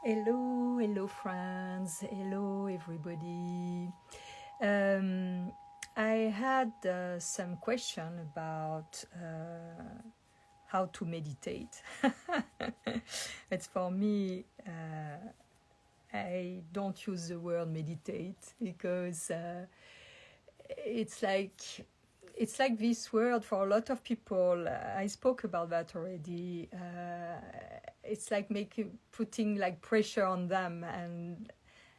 Hello friends, hello everybody. Um, I had some question about how to meditate. It's for me, I don't use the word meditate because it's like it's like this word for a lot of people. I spoke about that already. It's like putting like pressure on them,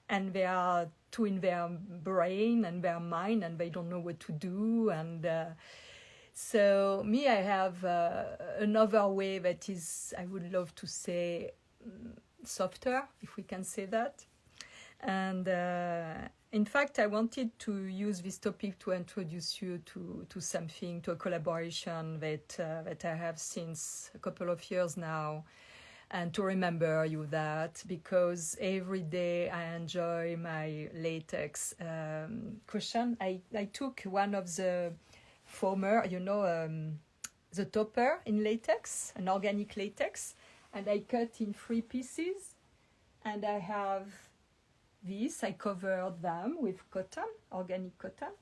and they are too in their brain and their mind, and they don't know what to do. And so me, I have another way that is, I would love to say, softer, if we can say that. And in fact, I wanted to use this topic to introduce you to something, to a collaboration that I have since a couple of years now, and to remember you that, because every day I enjoy my latex cushion. I took one of the foamer, the topper in latex, an organic latex, and I cut in 3 pieces, and I have this. I covered them with cotton, organic cotton,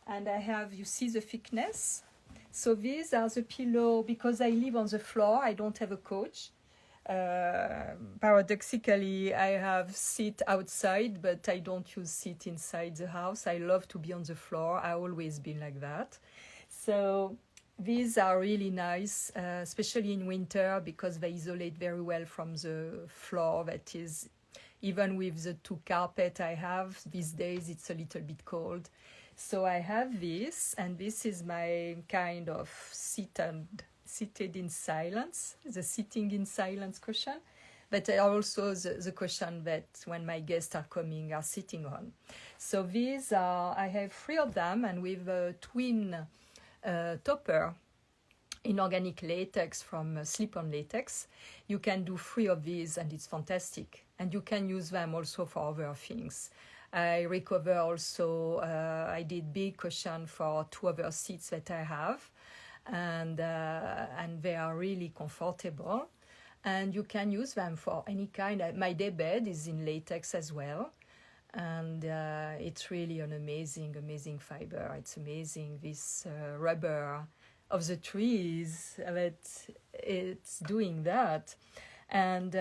and I have, you see the thickness. So these are the pillow. Because I live on the floor, I don't have a couch. Paradoxically, I have seat outside, but I don't use seat inside the house. I love to be on the floor. I always been like that. So these are really nice, especially in winter, because they isolate very well from the floor. That is, even with the 2 carpet I have these days, it's a little bit cold. So I have this, and this is my kind of seated in silence, the sitting in silence cushion, but also the cushion that when my guests are coming are sitting on. So these are, I have 3 of them, and with a twin topper in organic latex from slip-on latex, you can do 3 of these, and it's fantastic. And you can use them also for other things. I recover also, I did big cushion for 2 other seats that I have, and they are really comfortable. And you can use them for any kind. My day bed is in latex as well. And it's really an amazing fiber. It's amazing, this rubber of the trees, that it's doing that. And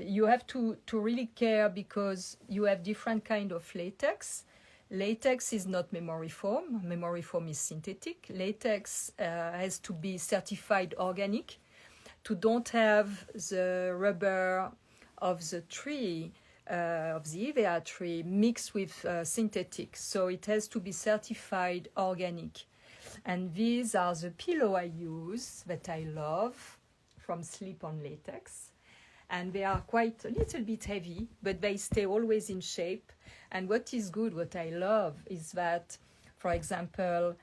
you have to really care, because you have different kind of latex. Latex is not memory foam. Memory foam is synthetic. Latex has to be certified organic, to don't have the rubber of the tree, of the Ivea tree, mixed with synthetic. So it has to be certified organic. And these are the pillow I use, that I love, from slip-on latex. And they are quite a little bit heavy, but they stay always in shape. And what is good, what I love, is that, for example,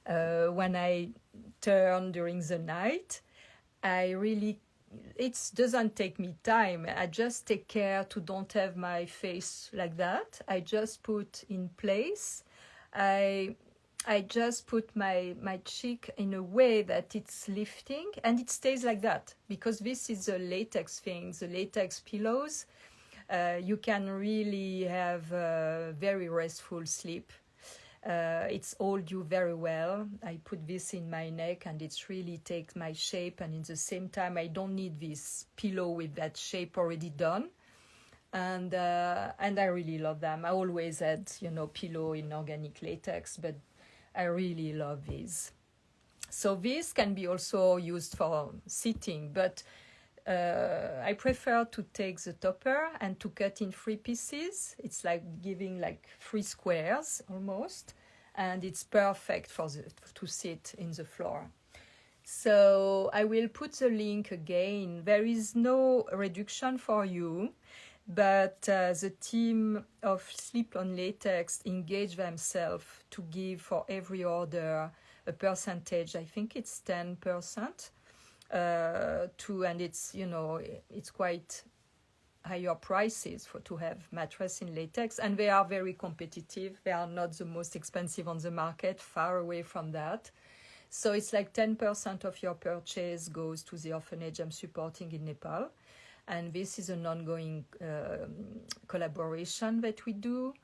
when I turn during the night, it doesn't take me time. I just take care to don't have my face like that. I just put in place. I just put my cheek in a way that it's lifting, and it stays like that, because this is the latex thing, the latex pillows. You can really have a very restful sleep. It's hold you very well. I put this in my neck, and it really takes my shape, and at the same time I don't need this pillow with that shape already done. And I really love them. I always had, pillow in organic latex, but I really love these. So this can be also used for sitting, but I prefer to take the topper and to cut in 3 pieces. It's like giving like 3 squares almost, and it's perfect to sit in the floor. So I will put the link again. There is no reduction for you, but the team of slip-on latex engage themselves to give for every order a percentage. I think it's 10%. And it's it's quite higher prices to have mattress in latex, and they are very competitive. They are not the most expensive on the market, far away from that. So it's like 10% of your purchase goes to the orphanage I'm supporting in Nepal. And this is an ongoing collaboration that we do.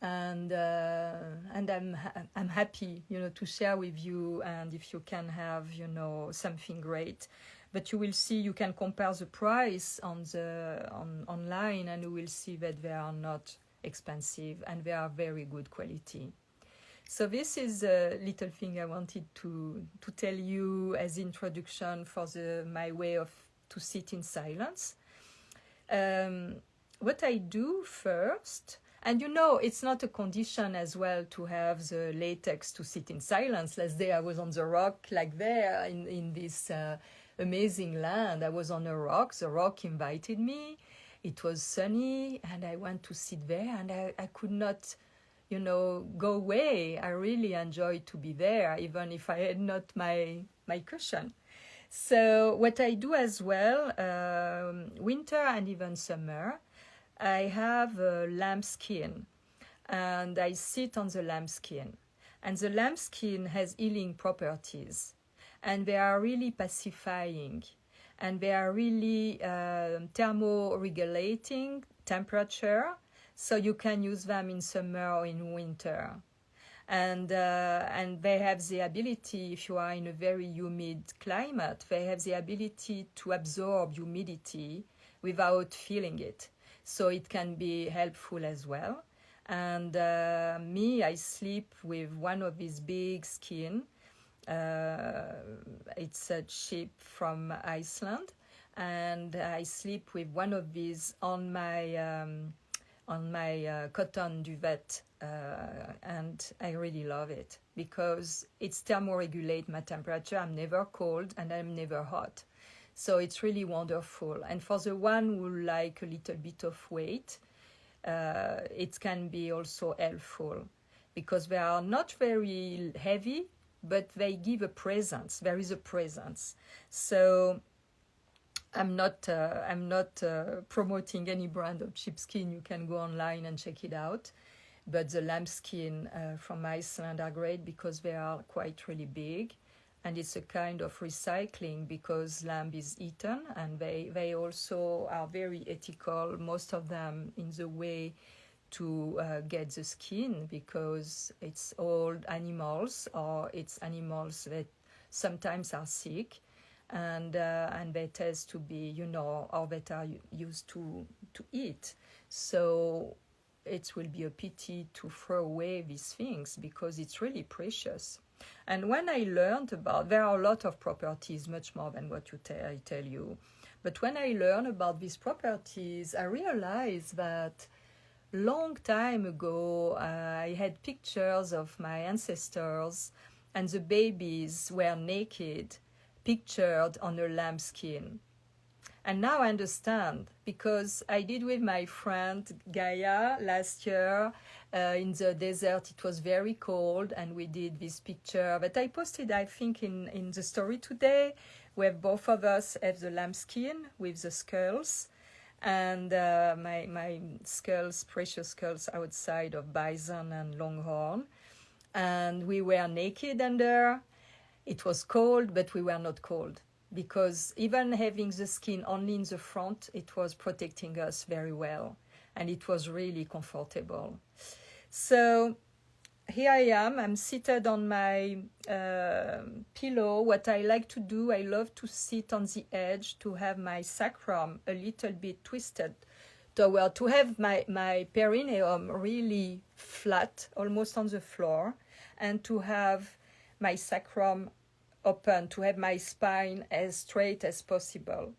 And I'm happy, to share with you. And if you can have, something great, but you will see, you can compare the price online, and you will see that they are not expensive and they are very good quality. So this is a little thing I wanted to tell you as introduction for my way to sit in silence. What I do first, and it's not a condition as well to have the latex to sit in silence. Last day I was on the rock like there in this amazing land. I was on a rock. The rock invited me. It was sunny and I went to sit there, and I could not, go away. I really enjoyed to be there, even if I had not my cushion. So what I do as well, winter and even summer, I have a lambskin, and I sit on the lambskin. And the lambskin has healing properties, and they are really pacifying, and they are really thermoregulating temperature, so you can use them in summer or in winter. And they have the ability, if you are in a very humid climate, they have the ability to absorb humidity without feeling it. So it can be helpful as well. And I sleep with one of these big skin. It's a ship from Iceland, and I sleep with one of these on my cotton duvet, and I really love it because it's thermoregulate my temperature. I'm never cold and I'm never hot. So it's really wonderful. And for the one who like a little bit of weight, it can be also helpful because they are not very heavy, but they give a presence. There is a presence. So I'm not promoting any brand of sheepskin. You can go online and check it out. But the lambskin from Iceland are great because they are quite really big. And it's a kind of recycling because lamb is eaten, and they also are very ethical, most of them, in the way to get the skin, because it's all animals, or it's animals that sometimes are sick, and they tend to be, or that are used to eat. So it will be a pity to throw away these things because it's really precious. And when I learned about, there are a lot of properties, much more than what I tell you. But when I learned about these properties, I realized that long time ago, I had pictures of my ancestors, and the babies were naked, pictured on a lambskin. And now I understand, because I did with my friend Gaia last year in the desert. It was very cold, and we did this picture that I posted, I think, in the story today, where both of us have the lambskin with the skulls, and my skulls, precious skulls outside of bison and longhorn. And we were naked under. It was cold, but we were not cold, because even having the skin only in the front, it was protecting us very well, and it was really comfortable. So here I am, I'm seated on my pillow. What I like to do, I love to sit on the edge, to have my sacrum a little bit twisted toward, to have my perineum really flat, almost on the floor, and to have my sacrum open, to have my spine as straight as possible.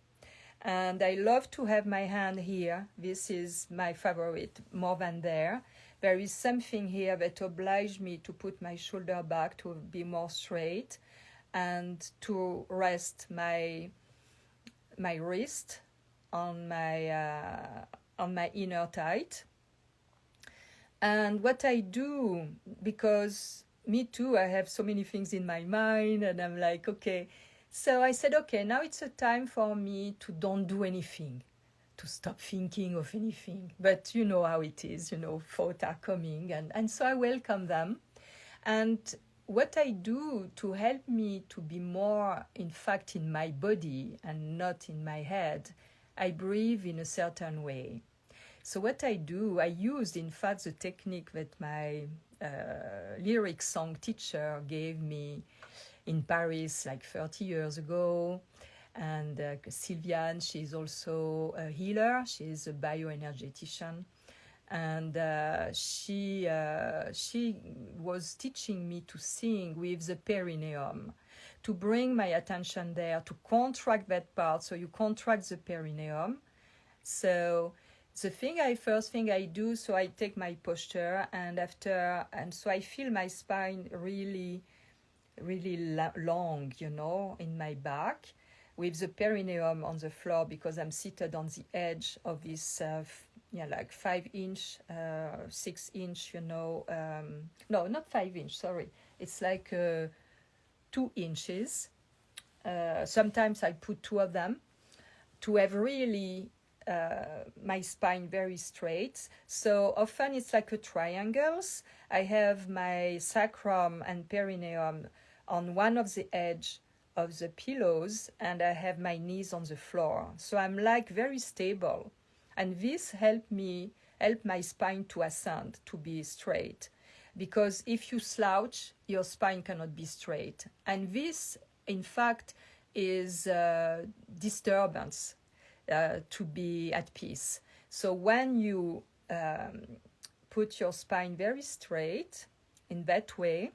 And I love to have my hand here. This is my favorite, more than there. There is something here that obliges me to put my shoulder back, to be more straight, and to rest my wrist on my inner thigh. And what I do, because me too, I have so many things in my mind, and I'm like, okay. So I said, okay, now it's a time for me to don't do anything, to stop thinking of anything. But you know how it is, thoughts are coming, and so I welcome them. And what I do to help me to be more, in fact, in my body and not in my head, I breathe in a certain way. So what I do, I used in fact the technique that my lyric song teacher gave me in Paris like 30 years ago. And Sylviane, she's also a healer. She's a bioenergetician. And she was teaching me to sing with the perineum, to bring my attention there, to contract that part. So you contract the perineum. So the first thing I do, so I take my posture, and so I feel my spine really, really long, in my back, with the perineum on the floor, because I'm seated on the edge of this, like 5-inch, 6-inch, no, not 5-inch, sorry. It's like 2 inches. Sometimes I put 2 of them to have really my spine very straight. So often it's like a triangles. I have my sacrum and perineum on one of the edge of the pillows, and I have my knees on the floor. So I'm like very stable. And this help my spine to ascend, to be straight. Because if you slouch, your spine cannot be straight. And this, in fact, is disturbance to be at peace. So when you put your spine very straight in that way,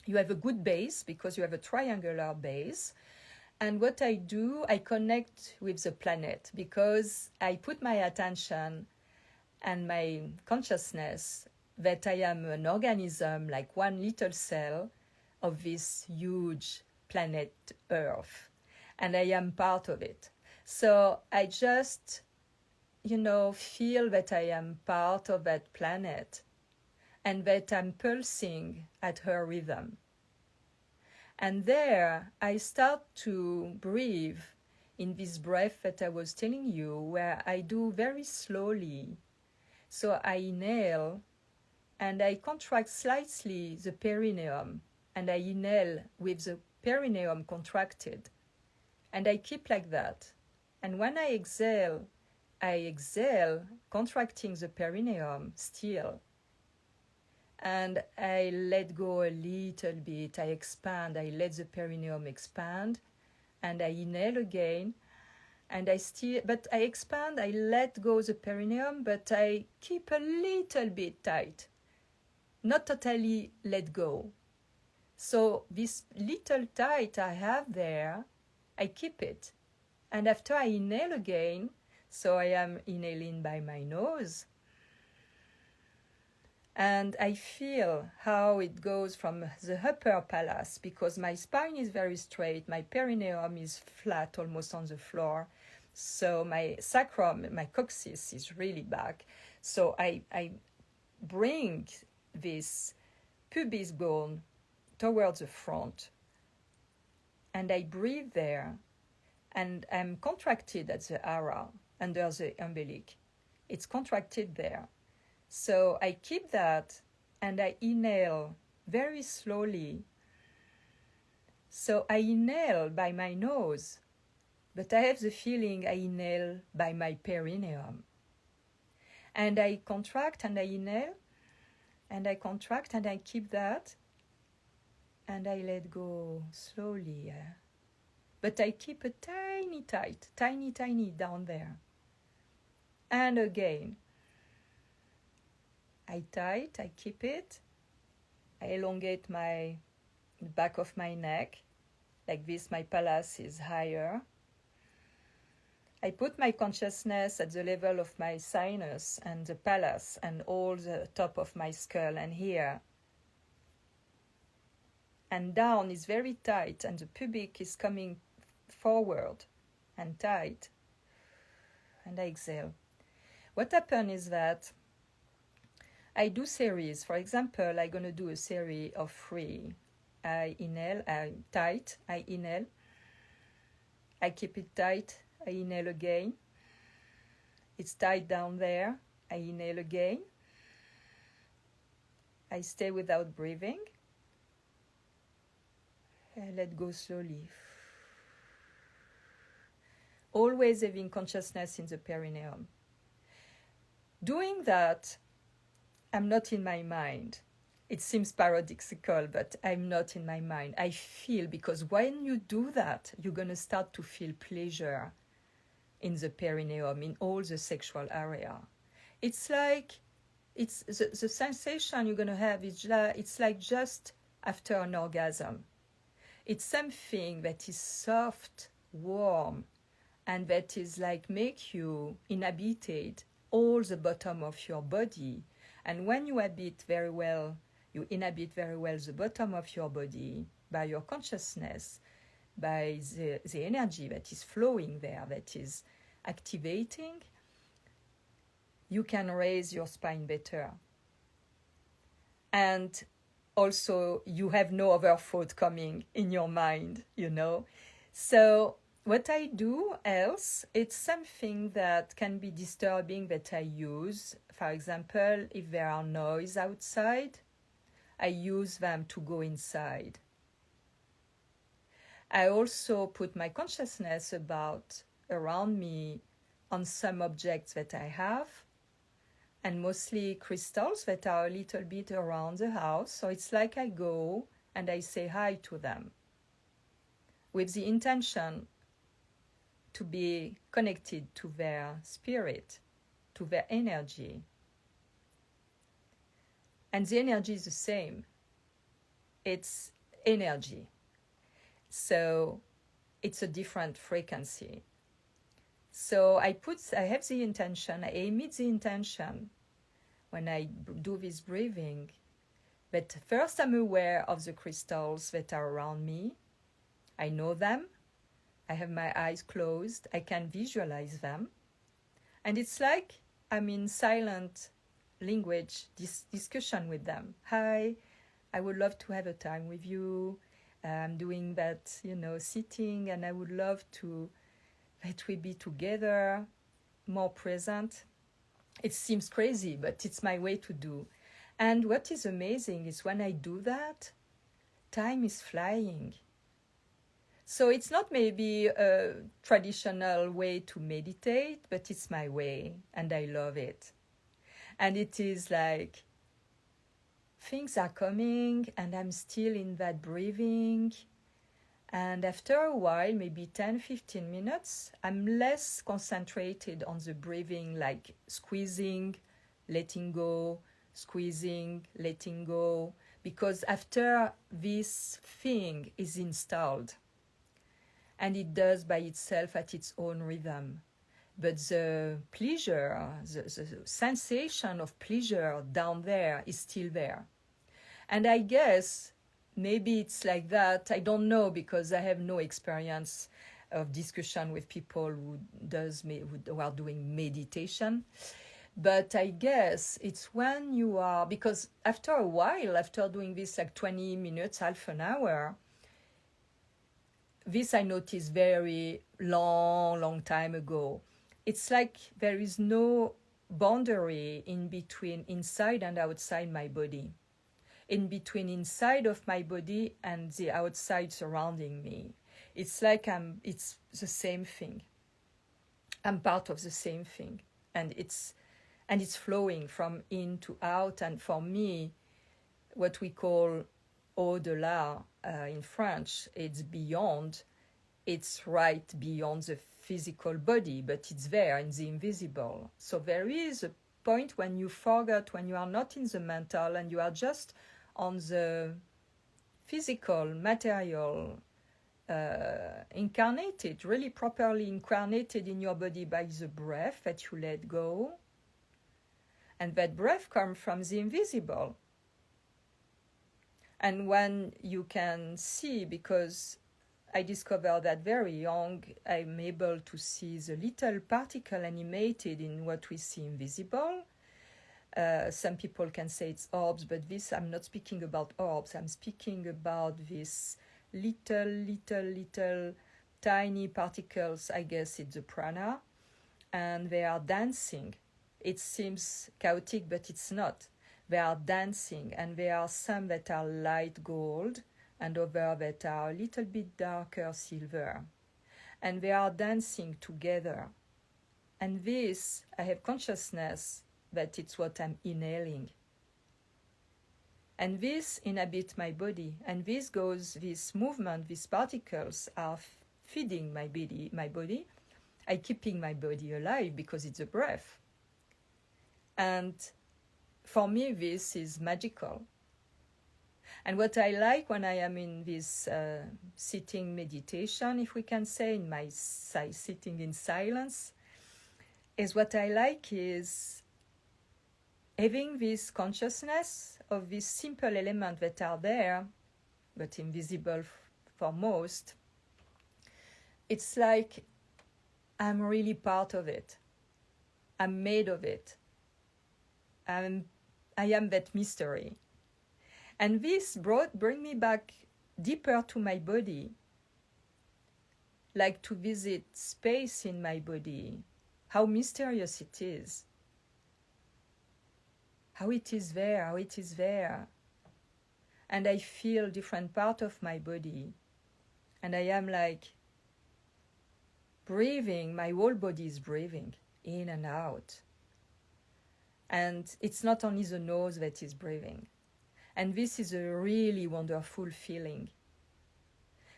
you have a good base because you have a triangular base. And what I do, I connect with the planet, because I put my attention and my consciousness that I am an organism, like one little cell of this huge planet Earth, and I am part of it. So I just, feel that I am part of that planet, and that I'm pulsing at her rhythm. And there I start to breathe in this breath that I was telling you, where I do very slowly. So I inhale and I contract slightly the perineum, and I inhale with the perineum contracted. And I keep like that. And when I exhale contracting the perineum still. And I let go a little bit, I expand, I let the perineum expand, and I inhale again, and I expand, I let go the perineum, but I keep a little bit tight, not totally let go. So this little tight I have there, I keep it. And after I inhale again, so I am inhaling by my nose, and I feel how it goes from the upper palace, because my spine is very straight, my perineum is flat, almost on the floor. So my sacrum, my coccyx is really back. So I bring this pubis bone towards the front, and I breathe there, and I'm contracted at the ara, under the umbilic. It's contracted there. So I keep that, and I inhale very slowly. So I inhale by my nose, but I have the feeling I inhale by my perineum. And I contract and I inhale, and I contract and I keep that, and I let go slowly. But I keep a tiny tight, tiny down there. And again, I tight, I keep it. I elongate the back of my neck. Like this, my palace is higher. I put my consciousness at the level of my sinus and the palace and all the top of my skull and here. And down is very tight, and the pubic is coming forward and tight. And I exhale. What happens is that I do series. For example, I'm going to do a series of 3. I inhale, I tight, I inhale. I keep it tight, I inhale again. It's tight down there, I inhale again. I stay without breathing. I let go slowly. always having consciousness in the perineum. Doing that, I'm not in my mind. It seems paradoxical, but I'm not in my mind. I feel, because when you do that, you're going to start to feel pleasure in the perineum, in all the sexual area. It's like, it's the sensation you're going to have, it's like just after an orgasm. It's something that is soft, warm, and that is like make you inhabited all the bottom of your body. And when you inhabit very well the bottom of your body by your consciousness, by the energy that is flowing there, that is activating, you can raise your spine better. And also, you have no other thought coming in your mind, you know. So what I do else, it's something that can be disturbing that I use. For example, if there are noise outside, I use them to go inside. I also put my consciousness around me on some objects that I have, and mostly crystals that are a little bit around the house. So it's like I go and I say hi to them with the intention to be connected to their spirit, to their energy. And the energy is the same. It's energy. So it's a different frequency. So I have the intention, I emit the intention when I do this breathing, but first I'm aware of the crystals that are around me. I know them. I have my eyes closed. I can visualize them. And it's like I'm in silent language discussion with them. Hi, I would love to have a time with you. I'm doing that, sitting, and I would love that we be together, more present. It seems crazy, but it's my way to do. And what is amazing is when I do that, time is flying. So it's not maybe a traditional way to meditate, but it's my way, and I love it. And it is like things are coming, and I'm still in that breathing. And after a while, maybe 10-15 minutes, I'm less concentrated on the breathing, like squeezing, letting go, squeezing, letting go, because after this thing is installed, and it does by itself at its own rhythm. But the pleasure, the sensation of pleasure down there is still there. And I guess maybe it's like that. I don't know, because I have no experience of discussion with people who are doing meditation. But I guess it's when you are, because after a while, after doing this like 20 minutes, half an hour, this I noticed very long time ago. It's like there is no boundary in between inside and outside my body. In between inside of my body and the outside surrounding me. It's like it's the same thing. I'm part of the same thing. And it's flowing from in to out. And for me, what we call au-delà in French, it's beyond. It's right beyond the physical body, but it's there in the invisible. So there is a point when you forget, when you are not in the mental and you are just on the physical, material, incarnated, really properly incarnated in your body by the breath that you let go. And that breath comes from the invisible. And when you can see, because I discovered that very young, I'm able to see the little particle animated in what we see invisible. Some people can say it's orbs, but this, I'm not speaking about orbs. I'm speaking about these little tiny particles. I guess it's the prana, and they are dancing. It seems chaotic, but it's not. They are dancing, and there are some that are light gold and others that are a little bit darker silver. and they are dancing together. And this, I have consciousness that it's what I'm inhaling. And this inhabits my body, and this movement, these particles are feeding my body. I keeping my body alive because it's a breath. And for me, this is magical. And what I like when I am in this sitting meditation, if we can say, in my sitting in silence, is what I like is having this consciousness of these simple elements that are there, but invisible for most. It's like I'm really part of it. I'm made of it. I am that mystery. And this bring me back deeper to my body, like to visit space in my body, how mysterious it is, how it is there. And I feel different part of my body. And I am like breathing, my whole body is breathing in and out. And it's not only the nose that is breathing. And this is a really wonderful feeling.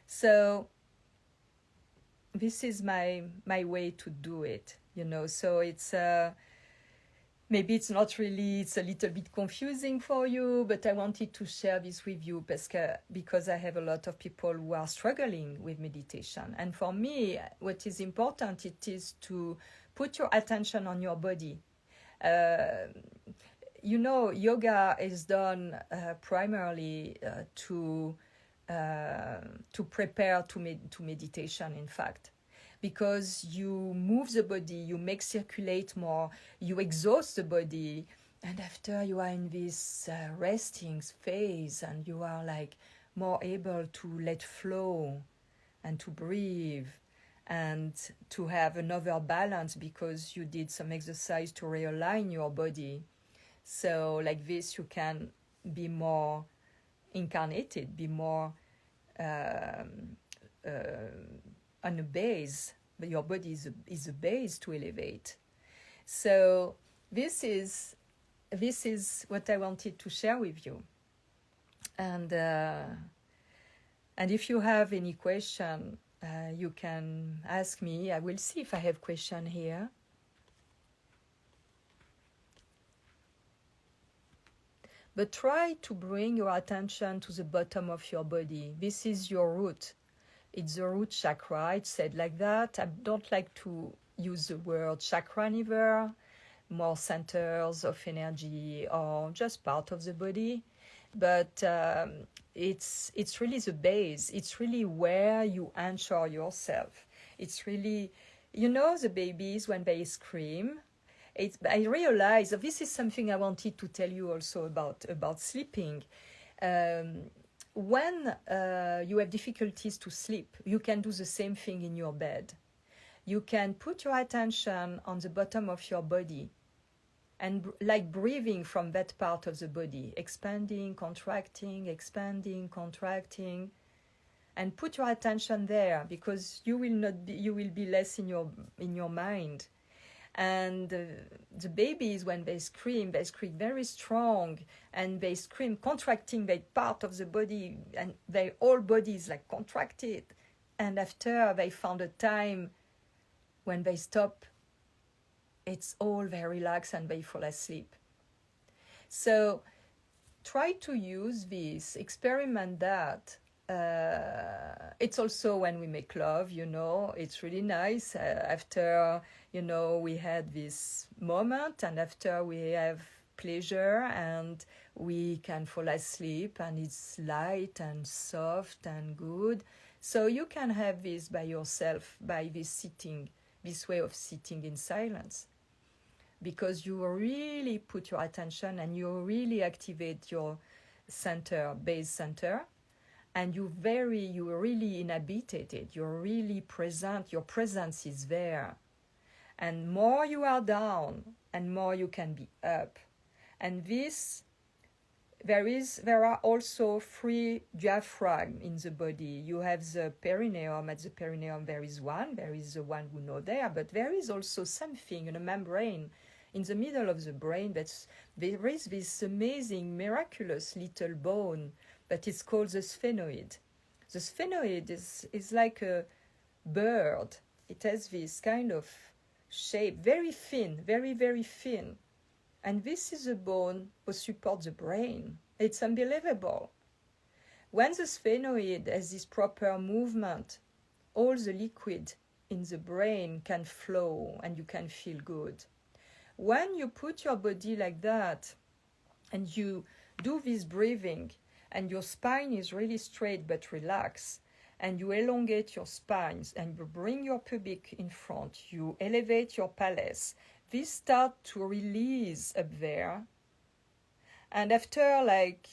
So this is my way to do it, So it's maybe it's not really, it's a little bit confusing for you, but I wanted to share this with you because I have a lot of people who are struggling with meditation. And for me, what is important, it is to put your attention on your body. Yoga is done primarily to prepare to meditation, in fact, because you move the body, you make circulate more, you exhaust the body, and after you are in this resting phase, and you are like more able to let flow and to breathe and to have another balance because you did some exercise to realign your body. So like this, you can be more incarnated, be more on a base. But your body is a base to elevate. So this is what I wanted to share with you. And if you have any question, you can ask me. I will see if I have question here. But try to bring your attention to the bottom of your body. This is your root. It's the root chakra. It's said like that. I don't like to use the word chakra neither. More centers of energy or just part of the body. But it's really the base. It's really where you anchor yourself. It's really, the babies when they scream. I realize that this is something I wanted to tell you also about sleeping. When you have difficulties to sleep, you can do the same thing in your bed. You can put your attention on the bottom of your body and like breathing from that part of the body, expanding, contracting, and put your attention there because you will be less in your mind. And the babies, when they scream very strong, and they scream contracting that part of the body, and their whole body is like contracted. And after they found a time when they stop, it's all very relaxed and they fall asleep. So try to use this, experiment that. It's also when we make love, it's really nice after, we had this moment, and after we have pleasure and we can fall asleep and it's light and soft and good. So you can have this by yourself, by this way of sitting in silence, because you really put your attention and you really activate your base center. And you really inhabited it. You're really present. Your presence is there. And more you are down, and more you can be up. And this there are also three diaphragm in the body. You have the perineum. At the perineum there is the one we know there, but there is also something in a membrane in the middle of the brain. There is this amazing, miraculous little bone that is called the sphenoid. The sphenoid is like a bird. It has this kind of shape, very thin, very, very thin. And this is a bone that supports the brain. It's unbelievable. When the sphenoid has this proper movement, all the liquid in the brain can flow and you can feel good. When you put your body like that and you do this breathing and your spine is really straight but relaxed, and you elongate your spines and you bring your pubic in front, you elevate your palate, this start to release up there. And after like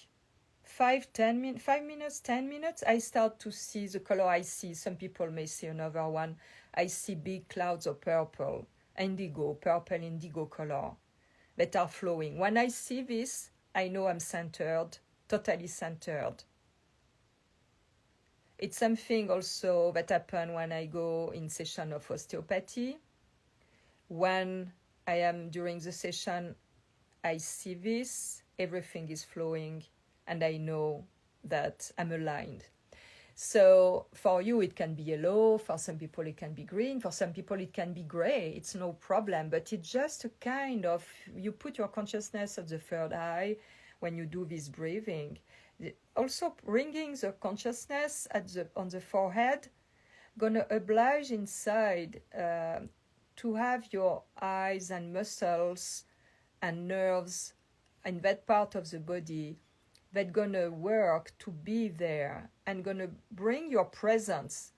5 minutes, 10 minutes, I start to see the color I see. Some people may see another one. I see big clouds of purple indigo color that are flowing. When I see this, I know I'm centered, totally centered. It's something also that happens when I go in session of osteopathy. When I am during the session, I see this, everything is flowing, and I know that I'm aligned. So for you, it can be yellow. For some people, it can be green. For some people, it can be gray. It's no problem. But it's just a kind of, you put your consciousness at the third eye when you do this breathing. Also, bringing the consciousness on the forehead, gonna oblige inside to have your eyes and muscles and nerves in that part of the body that gonna work to be there and gonna bring your presence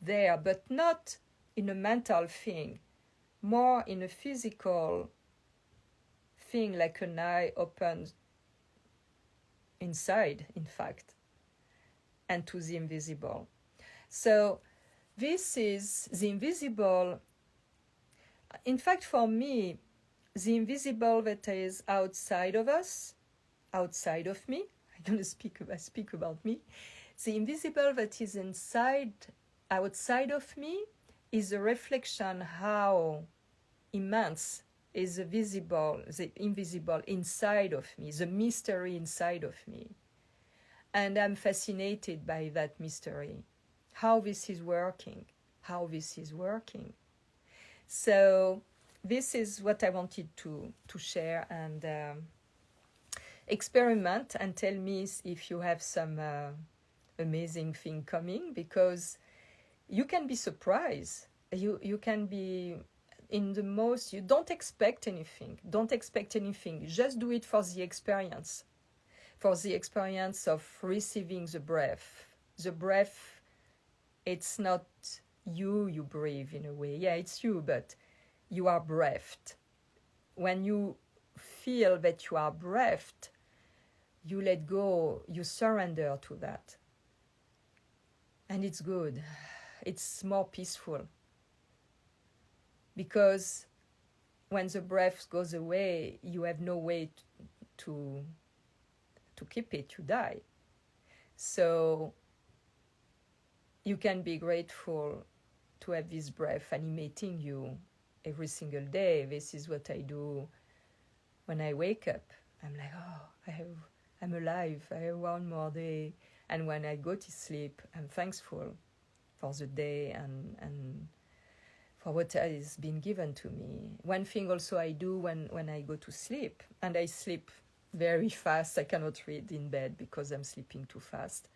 there, but not in a mental thing, more in a physical thing, like an eye open inside, in fact, and to the invisible. So this is the invisible. In fact, for me, the invisible that is outside of us, outside of me, I speak about me. The invisible that is outside of me, is a reflection how immense is the invisible inside of me, the mystery inside of me. And I'm fascinated by that mystery, how this is working. So this is what I wanted to share, and experiment and tell me if you have some amazing thing coming, because you can be surprised. You can be in the most, you don't expect anything. Just do it for the experience of receiving the breath. The breath, it's not you breathe in a way. Yeah, it's you, but you are breathed. When you feel that you are breathed, you let go, you surrender to that. And it's good. It's more peaceful. Because when the breath goes away, you have no way to keep it, you die. So you can be grateful to have this breath animating you every single day. This is what I do when I wake up. I'm like, I'm alive, I have one more day. And when I go to sleep, I'm thankful for the day and for what has been given to me. One thing also I do when I go to sleep, and I sleep very fast, I cannot read in bed because I'm sleeping too fast.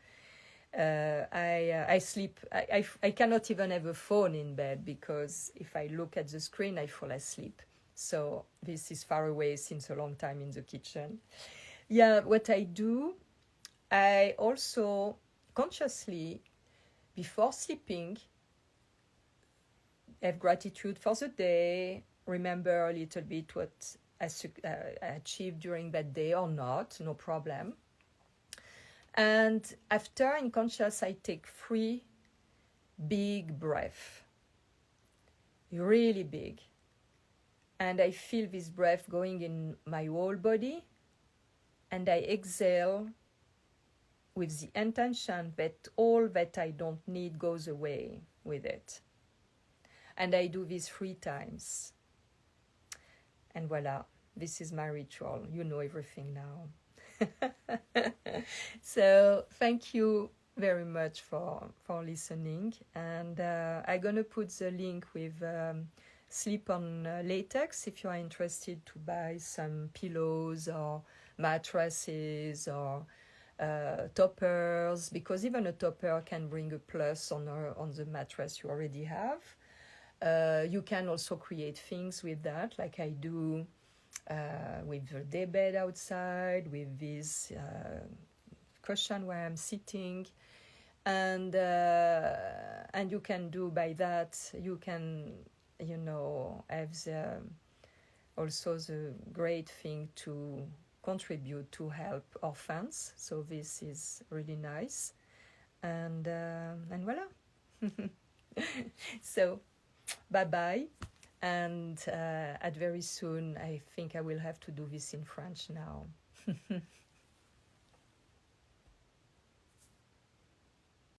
I sleep, I cannot even have a phone in bed, because if I look at the screen, I fall asleep. So this is far away since a long time in the kitchen. Yeah, what I do, I also consciously, before sleeping, have gratitude for the day, remember a little bit what I achieved during that day or not, no problem. And after, in conscious, I take 3 big breaths, really big. And I feel this breath going in my whole body. and I exhale with the intention that all that I don't need goes away with it. And I do this 3 times. And voila, this is my ritual. You know everything now. So thank you very much for listening. And I'm going to put the link with Sleep on Latex if you are interested to buy some pillows or mattresses or toppers, because even a topper can bring a plus on the mattress you already have. You can also create things with that, like I do with the daybed outside, with this cushion where I'm sitting, and you can do by that. You can, have also the great thing to contribute to help orphans. So this is really nice, and voila. So bye bye, and at very soon. I think I will have to do this in French now.